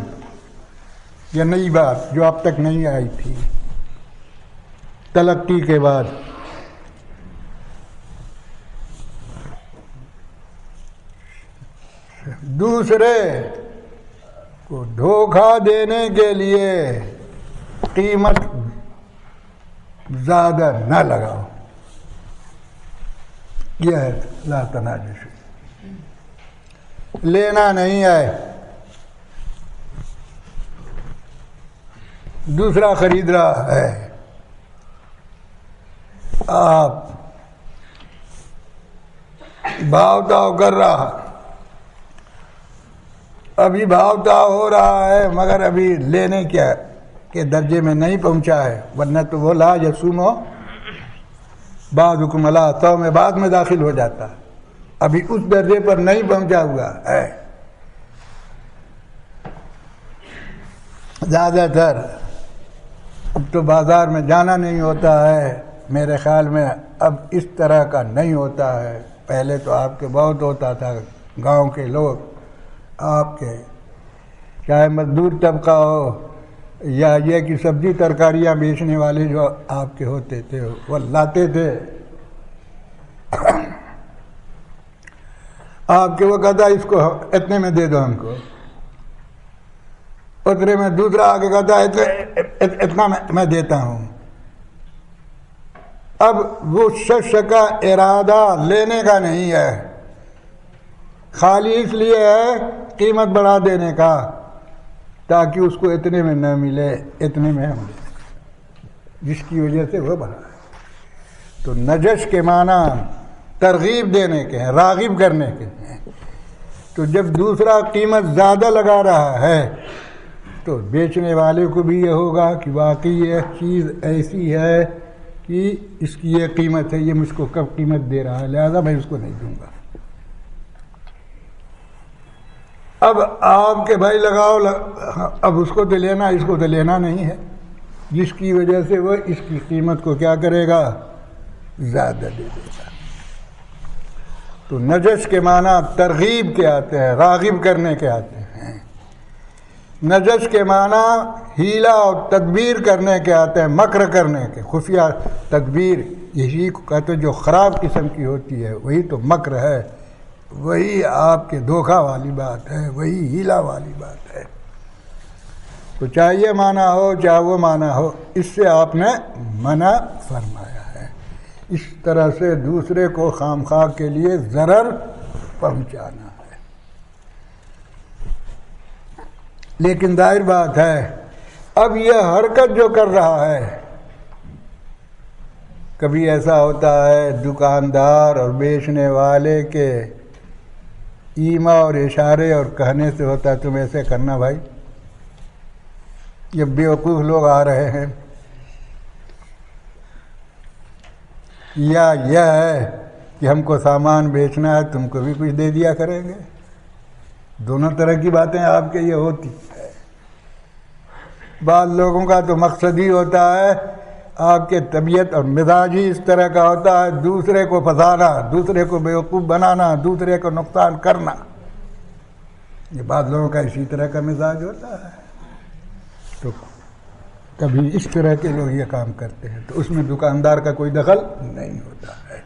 یہ نئی بات جو اب تک نہیں آئی تھی تلقی کے بعد. دوسرے کو دھوکہ دینے کے لیے قیمت زیادہ نہ لگاؤ. یہ ہے لا تناجشوا. لینا نہیں ہے, دوسرا خرید رہا ہے, آپ بھاؤ تاؤ کر رہا, ابھی بھاؤ تاؤ ہو رہا ہے مگر ابھی لینے کیا کے درجے میں نہیں پہنچا ہے, ورنہ تو وہ لا یصوم بعضکم علی صوم بعض میں داخل ہو جاتا. ابھی اس درجے پر نہیں پہنچا ہوا ہے. زیادہ تر اب تو بازار میں جانا نہیں ہوتا ہے, میرے خیال میں اب اس طرح کا نہیں ہوتا ہے. پہلے تو آپ کے بہت ہوتا تھا. گاؤں کے لوگ آپ کے چاہے مزدور طبقہ ہو یا یہ کہ سبزی ترکاریاں بیچنے والے جو آپ کے ہوتے تھے وہ لاتے تھے آپ کے. وہ کہتا اس کو اتنے میں دے دو ہم کو, اتنے میں دوسرا آگے کہتا اتنا میں دیتا ہوں. اب وہ شخص کا ارادہ لینے کا نہیں ہے, خالی اس لیے ہے قیمت بڑھا دینے کا تاکہ اس کو اتنے میں نہ ملے اتنے میں ہم دیں, جس کی وجہ سے وہ بڑھا ہے. تو نجش کے معنی ترغیب دینے کے ہیں, راغب کرنے کے ہیں. تو جب دوسرا قیمت زیادہ لگا رہا ہے تو بیچنے والے کو بھی یہ ہوگا کہ واقعی یہ چیز ایسی ہے کہ اس کی یہ قیمت ہے, یہ مجھ کو کب قیمت دے رہا ہے لہذا میں اس کو نہیں دوں گا. اب آپ کے بھائی لگاؤ, اب اس کو تو لینا اس کو تو لینا نہیں ہے, جس کی وجہ سے وہ اس کی قیمت کو کیا کرے گا زیادہ دے دے گا. تو نجش کے معنی ترغیب کے آتے ہیں, راغب کرنے کے آتے ہیں. نجش کے معنی ہیلا اور تدبیر کرنے کے آتے ہیں, مکر کرنے کے, خفیہ تدبیر. یہی کو کہتے ہیں جو خراب قسم کی ہوتی ہے وہی تو مکر ہے, وہی آپ کے دھوکہ والی بات ہے, وہی ہیلا والی بات ہے. تو چاہے یہ معنی ہو چاہے وہ معنی ہو, اس سے آپ نے منع فرمایا ہے. اس طرح سے دوسرے کو خامخواہ کے لیے ضرر پہنچانا ہے. لیکن ظاہر بات ہے اب یہ حرکت جو کر رہا ہے, کبھی ایسا ہوتا ہے دکاندار اور بیچنے والے کے ایما اور اشارے اور کہنے سے ہوتا ہے تم ایسے کرنا بھائی. یہ بیوقوف لوگ آ رہے ہیں. یا یہ ہے کہ ہم کو سامان بیچنا ہے تم کو بھی کچھ دے دیا کریں گے. دونوں طرح کی باتیں آپ کے یہ ہوتی ہے. بعض لوگوں کا تو مقصد ہی ہوتا ہے آپ کے طبیعت اور مزاج ہی اس طرح کا ہوتا ہے دوسرے کو پھنسانا, دوسرے کو بیوقوف بنانا, دوسرے کو نقصان کرنا. یہ بعض لوگوں کا اسی طرح کا مزاج ہوتا ہے. تو کبھی اس طرح کے لوگ یہ کام کرتے ہیں تو اس میں دکاندار کا کوئی دخل نہیں ہوتا ہے.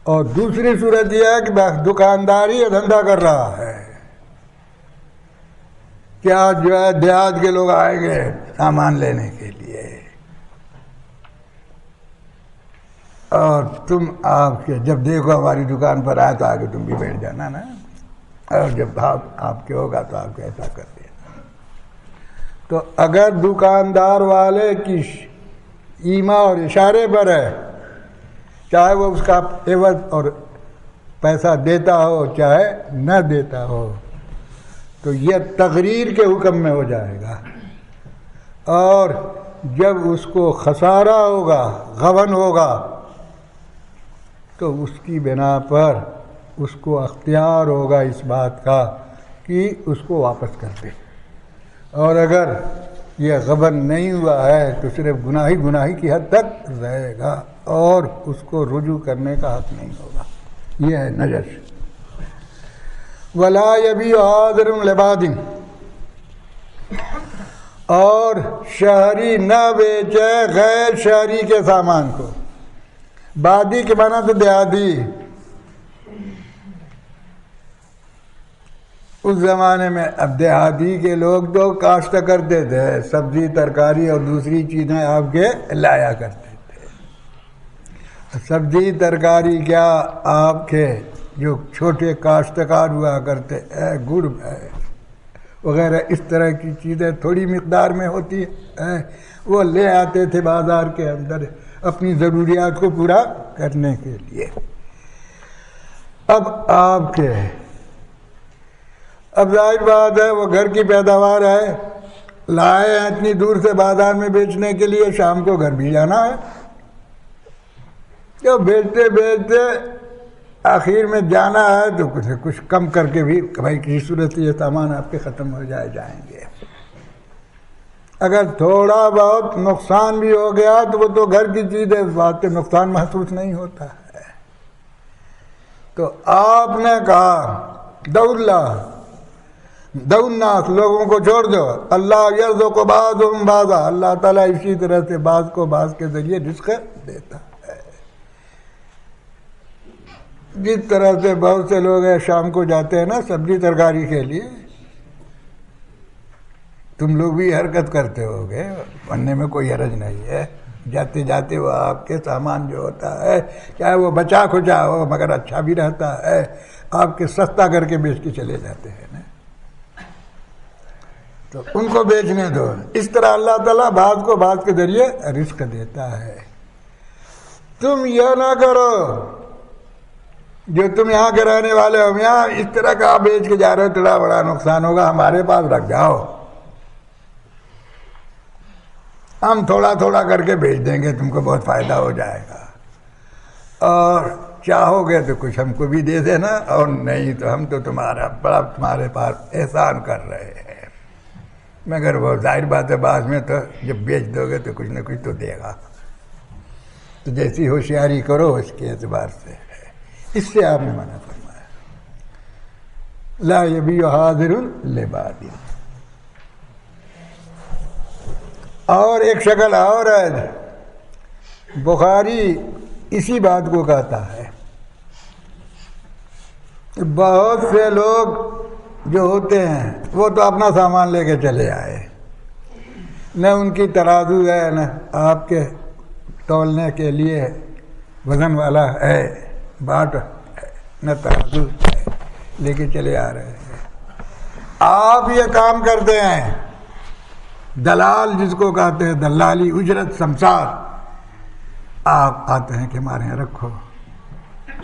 اور دوسری صورت یہ ہے کہ بس دکانداری دھندا کر رہا ہے. کیا جو ہے دیہات کے لوگ آئیں گے سامان لینے کے لیے اور تم آپ کے جب دیکھو ہماری دکان پر آئے تو آگے تم بھی بیٹھ جانا نا, اور جب آپ کے ہوگا تو آپ کو ایسا کر دینا. تو اگر دکاندار والے کی ایما اور اشارے پر ہے, چاہے وہ اس کا عوض اور پیسہ دیتا ہو چاہے نہ دیتا ہو, تو یہ تقریر کے حکم میں ہو جائے گا. اور جب اس کو خسارہ ہوگا, غبن ہوگا, تو اس کی بنا پر اس کو اختیار ہوگا اس بات کا کہ اس کو واپس کر دے. اور اگر یہ غبن نہیں ہوا ہے تو صرف گناہی کی حد تک رہے گا اور اس کو رجوع کرنے کا حق نہیں ہوگا. یہ ہے نجش. وَلَا يَبِيعُ حَاضِرٌ لِبَادٍ, اور شہری نہ بیچے غیر شہری کے سامان کو. بادی کے معنی تو دیہاتی. اس زمانے میں اب دیہاتی کے لوگ تو کاشت کرتے تھے, سبزی ترکاری اور دوسری چیزیں آپ کے لایا کرتے تھے. سبزی ترکاری کیا آپ کے جو چھوٹے کاشتکار ہوا کرتے گڑ وغیرہ اس طرح کی چیزیں تھوڑی مقدار میں ہوتی ہے, وہ لے آتے تھے بازار کے اندر اپنی ضروریات کو پورا کرنے کے لیے. اب آپ کے اب ظاہر بات ہے وہ گھر کی پیداوار ہے, لائے ہیں اتنی دور سے بازار میں بیچنے کے لیے, شام کو گھر بھی جانا ہے. تو بیچتے بیچتے آخر میں جانا ہے تو کچھ کم کر کے بھی بھائی کسی صورت سے یہ سامان آپ کے ختم ہو جائیں گے. اگر تھوڑا بہت نقصان بھی ہو گیا تو وہ تو گھر کی چیز ہے, اس بات پہ نقصان محسوس نہیں ہوتا ہے. تو آپ نے کہا دعوا الناس, لوگوں کو چھوڑ دو. اللہ یرزق بعضهم بعضا, اللہ تعالیٰ اسی طرح سے بعض کو بعض کے ذریعے رزق دیتا ہے. جس طرح سے بہت سے لوگ ہیں شام کو جاتے ہیں نا سبزی ترکاری کے لیے, تم لوگ بھی حرکت کرتے ہو گے, بننے میں کوئی حرج نہیں ہے. جاتے جاتے وہ آپ کے سامان جو ہوتا ہے چاہے وہ بچا کھچا ہو مگر اچھا بھی رہتا ہے, آپ کے سستا کر کے بیچ کے چلے جاتے ہیں نا, تو ان کو بیچنے دو. اس طرح اللہ تعالیٰ بعض کو بعض کے ذریعے رزق دیتا ہے. تم یہ نہ کرو جو تم یہاں کے رہنے والے ہو, یہاں اس طرح کا آپ بیچ کے جا رہے ہو تھوڑا بڑا نقصان ہوگا, ہمارے پاس رکھ جاؤ, ہم تھوڑا تھوڑا کر کے بیچ دیں گے, تم کو بہت فائدہ ہو جائے گا. اور چاہو گے تو کچھ ہم کو بھی دے دینا, اور نہیں تو ہم تو تمہارا بڑا تمہارے پاس احسان کر رہے ہیں. مگر وہ ظاہر بات ہے بعض میں تو جب بیچ دو گے تو کچھ نہ کچھ تو دے گا. تو جیسی ہوشیاری کرو اس کے اعتبار سے, اس سے آپ نے منع فرمایا. لا یبیع حاضر لباد. اور ایک شکل اور ہے, بخاری اسی بات کو کہتا ہے. بہت سے لوگ جو ہوتے ہیں وہ تو اپنا سامان لے کے چلے آئے, نہ ان کی ترازو ہے نہ آپ کے تولنے کے لیے وزن والا ہے, باٹ نہ ترازو ہے, لے کے چلے آ رہے ہیں. آپ یہ کام کرتے ہیں, دلال جس کو کہتے ہیں, دلالی اجرت سمسار, آپ آتے ہیں کہ ہمارے یہاں رکھو,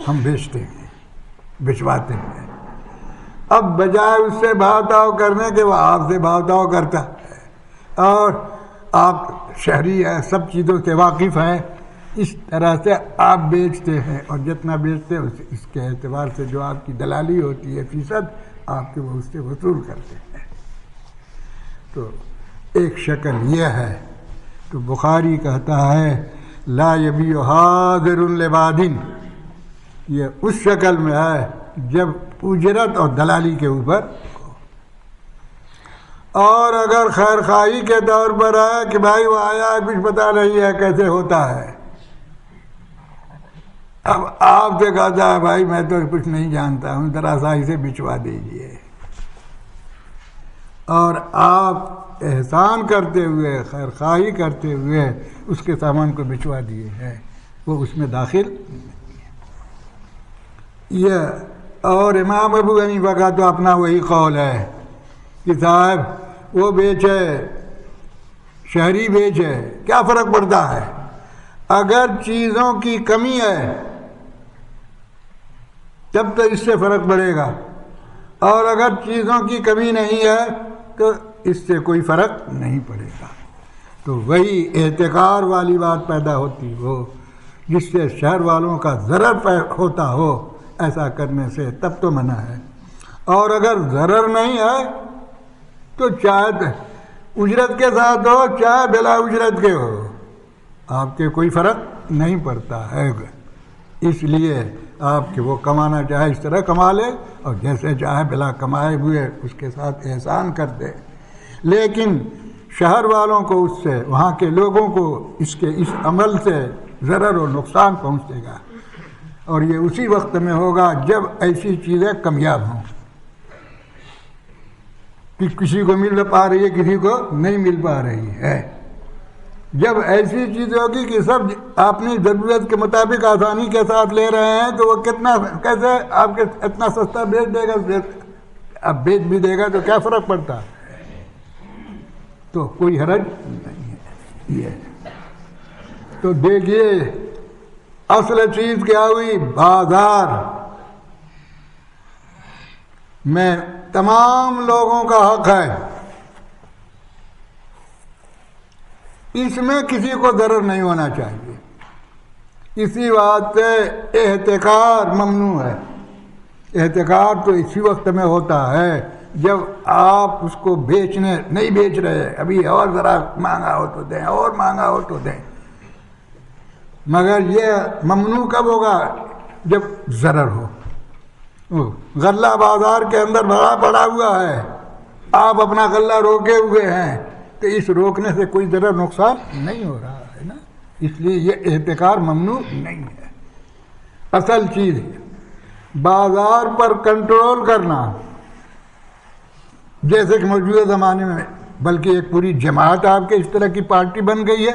ہم بیچتے ہیں, بھجواتے ہیں, اب بجائے اس سے بھاؤ تاؤ کرنے کے وہ آپ سے بھاؤ تاؤ کرتا ہے، اور آپ شہری ہیں، سب چیزوں سے واقف ہیں، اس طرح سے آپ بیچتے ہیں، اور جتنا بیچتے ہیں اس کے اعتبار سے جو آپ کی دلالی ہوتی ہے فیصد آپ کے وہ اس سے وصول کرتے ہیں۔ تو ایک شکل یہ ہے۔ تو بخاری کہتا ہے لا یبیع حاضر لبادن، یہ اس شکل میں ہے جب اجرت اور دلالی کے اوپر ہو۔ اور اگر خیر خواہی کے طور پر ہے کہ بھائی وہ آیا کچھ پتہ نہیں ہے کیسے ہوتا ہے، اب آپ سے کہتا ہے بھائی میں تو کچھ نہیں جانتا ہوں، ذرا سا اسے بچوا دیجیے، اور آپ احسان کرتے ہوئے خیر خواہی کرتے ہوئے اس کے سامان کو بچوا دیے ہیں، وہ اس میں داخل نہیں ہے۔ یہ اور امام ابو حنیفہ کا تو اپنا وہی قول ہے کہ صاحب وہ بیچے شہری بیچے کیا فرق پڑتا ہے، اگر چیزوں کی کمی ہے تب تو اس سے فرق پڑے گا، اور اگر چیزوں کی کمی نہیں ہے تو اس سے کوئی فرق نہیں پڑے گا۔ تو وہی احتکار والی بات پیدا ہوتی ہو جس سے شہر والوں کا ضرر ہوتا ہو، ایسا کرنے سے تب تو منع ہے، اور اگر ضرر نہیں ہے تو چاہے اجرت کے ساتھ ہو چاہے بلا اجرت کے ہو، آپ کے کوئی فرق نہیں پڑتا ہے۔ اس لیے آپ کے وہ کمانا چاہے اس طرح کما لے، اور جیسے چاہے بلا کمائے ہوئے اس کے ساتھ احسان کر دے، لیکن شہر والوں کو اس سے، وہاں کے لوگوں کو اس عمل سے ضرر و نقصان پہنچے گا، اور یہ اسی وقت میں ہوگا جب ایسی چیزیں کمیاب ہوں کہ کسی کو مل پا رہی ہے کسی کو نہیں مل پا رہی ہے۔ جب ایسی چیز ہوگی کہ سب اپنی ضرورت کے مطابق آسانی کے ساتھ لے رہے ہیں تو وہ کیسے آپ کے اتنا سستا بیچ دے گا، اب بیچ بھی دے گا تو کیا فرق پڑتا ہے، تو کوئی حرج نہیں ہے۔ یہ تو دیکھیے اصل چیز کیا ہوئی، بازار میں تمام لوگوں کا حق ہے، اس میں کسی کو ضرر نہیں ہونا چاہیے، اسی بات سے احتکار ممنوع ہے۔ احتکار تو اسی وقت میں ہوتا ہے جب آپ اس کو نہیں بیچ رہے، ابھی اور ذرا مہنگا ہو تو دیں، اور مہنگا ہو تو دیں، مگر یہ ممنوع کب ہوگا جب ضرر ہو۔ غلہ بازار کے اندر بڑا پڑا ہوا ہے، آپ اپنا غلہ روکے ہوئے ہیں، تو اس روکنے سے کوئی ضرر نقصان نہیں ہو رہا ہے نا، اس لیے یہ احتکار ممنوع نہیں ہے۔ اصل چیز ہے بازار پر کنٹرول کرنا، جیسے کہ موجودہ زمانے میں بلکہ ایک پوری جماعت آپ کے اس طرح کی پارٹی بن گئی ہے،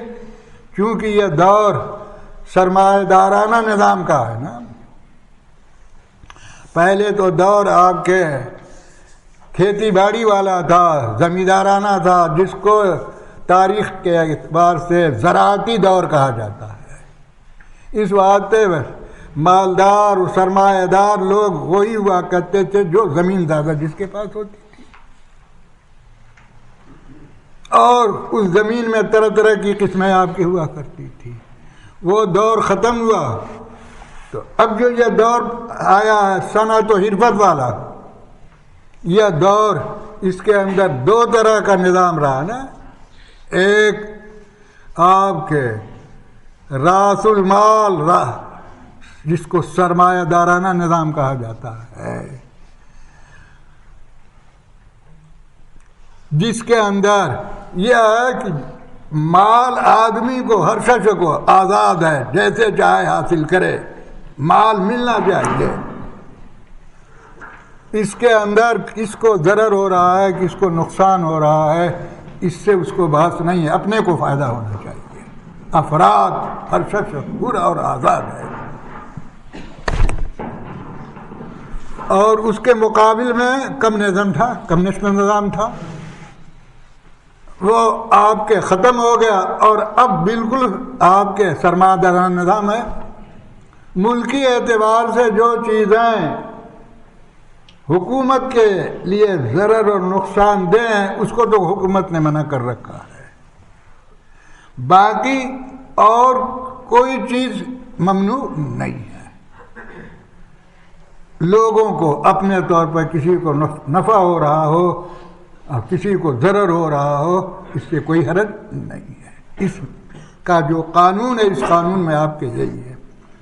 کیونکہ یہ دور سرمایہ دارانہ نظام کا ہے نا۔ پہلے تو دور آپ کے کھیتی باڑی والا تھا، زمیندارانہ تھا، جس کو تاریخ کے اعتبار سے زراعتی دور کہا جاتا ہے۔ اس واسطے مالدار و سرمایہ دار لوگ وہی ہوا کرتے تھے جو زمین زیادہ جس کے پاس ہوتی تھی، اور اس زمین میں طرح طرح کی قسمیں آپ کی ہوا کرتی تھی۔ وہ دور ختم ہوا تو اب جو یہ دور آیا ہے صنعت و حرفت والا، یہ دور اس کے اندر دو طرح کا نظام رہا نا، ایک آپ کے راس المال جس کو سرمایہ دارانہ نظام کہا جاتا ہے، جس کے اندر یہ ہے کہ مال آدمی کو، ہر شخص کو آزاد ہے، جیسے چاہے حاصل کرے، مال ملنا چاہیے، اس کے اندر کس کو ضرر ہو رہا ہے کس کو نقصان ہو رہا ہے اس سے اس کو بحث نہیں ہے، اپنے کو فائدہ ہونا چاہیے۔ افراد ہر شخص پورا اور آزاد ہے، اور اس کے مقابل میں کمیونسٹ نظام تھا، وہ آپ کے ختم ہو گیا، اور اب بالکل آپ کے سرمایہ دارانہ نظام ہے۔ ملکی اعتبار سے جو چیزیں حکومت کے لیے ضرر اور نقصان دہ اس کو تو حکومت نے منع کر رکھا ہے، باقی اور کوئی چیز ممنوع نہیں ہے۔ لوگوں کو اپنے طور پر کسی کو نفع ہو رہا ہو اور کسی کو ضرر ہو رہا ہو، اس سے کوئی حرج نہیں ہے۔ اس کا جو قانون ہے، اس قانون میں آپ کے یہی ہے۔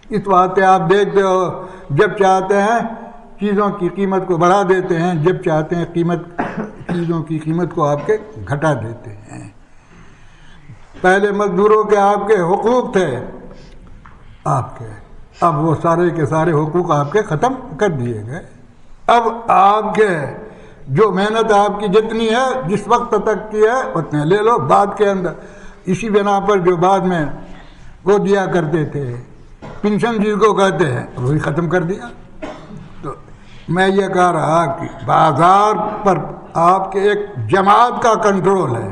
اس واسطے آپ دیکھتے ہو جب چاہتے ہیں چیزوں کی قیمت کو بڑھا دیتے ہیں، جب چاہتے ہیں چیزوں کی قیمت کو آپ کے گھٹا دیتے ہیں۔ پہلے مزدوروں کے آپ کے حقوق تھے آپ کے، اب وہ سارے کے سارے حقوق آپ کے ختم کر دیے گئے۔ اب آپ کے جو محنت آپ کی جتنی ہے، جس وقت تک کی ہے اتنے لے لو، بعد کے اندر اسی بنا پر جو بعد میں وہ دیا کرتے تھے پنشن جس کو کہتے ہیں وہی ختم کر دیا۔ تو میں یہ کہہ رہا کہ بازار پر آپ کے ایک جماعت کا کنٹرول ہے،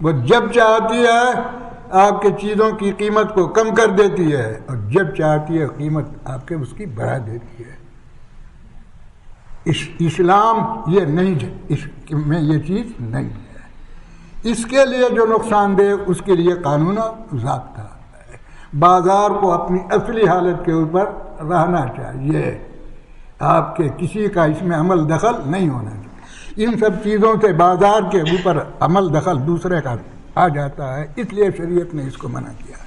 وہ جب چاہتی ہے آپ کے چیزوں کی قیمت کو کم کر دیتی ہے اور جب چاہتی ہے قیمت آپ کے اس کی بڑھا دیتی ہے۔ اسلام یہ نہیں، اس میں یہ چیز نہیں ہے۔ اس کے لیے جو نقصان دہ اس کے لیے قانون و ضابطہ ہے۔ بازار کو اپنی اصلی حالت کے اوپر رہنا چاہیے، آپ کے کسی کا اس میں عمل دخل نہیں ہونا چاہیے۔ ان سب چیزوں سے بازار کے اوپر عمل دخل دوسرے کا آ جاتا ہے، اس لیے شریعت نے اس کو منع کیا ہے۔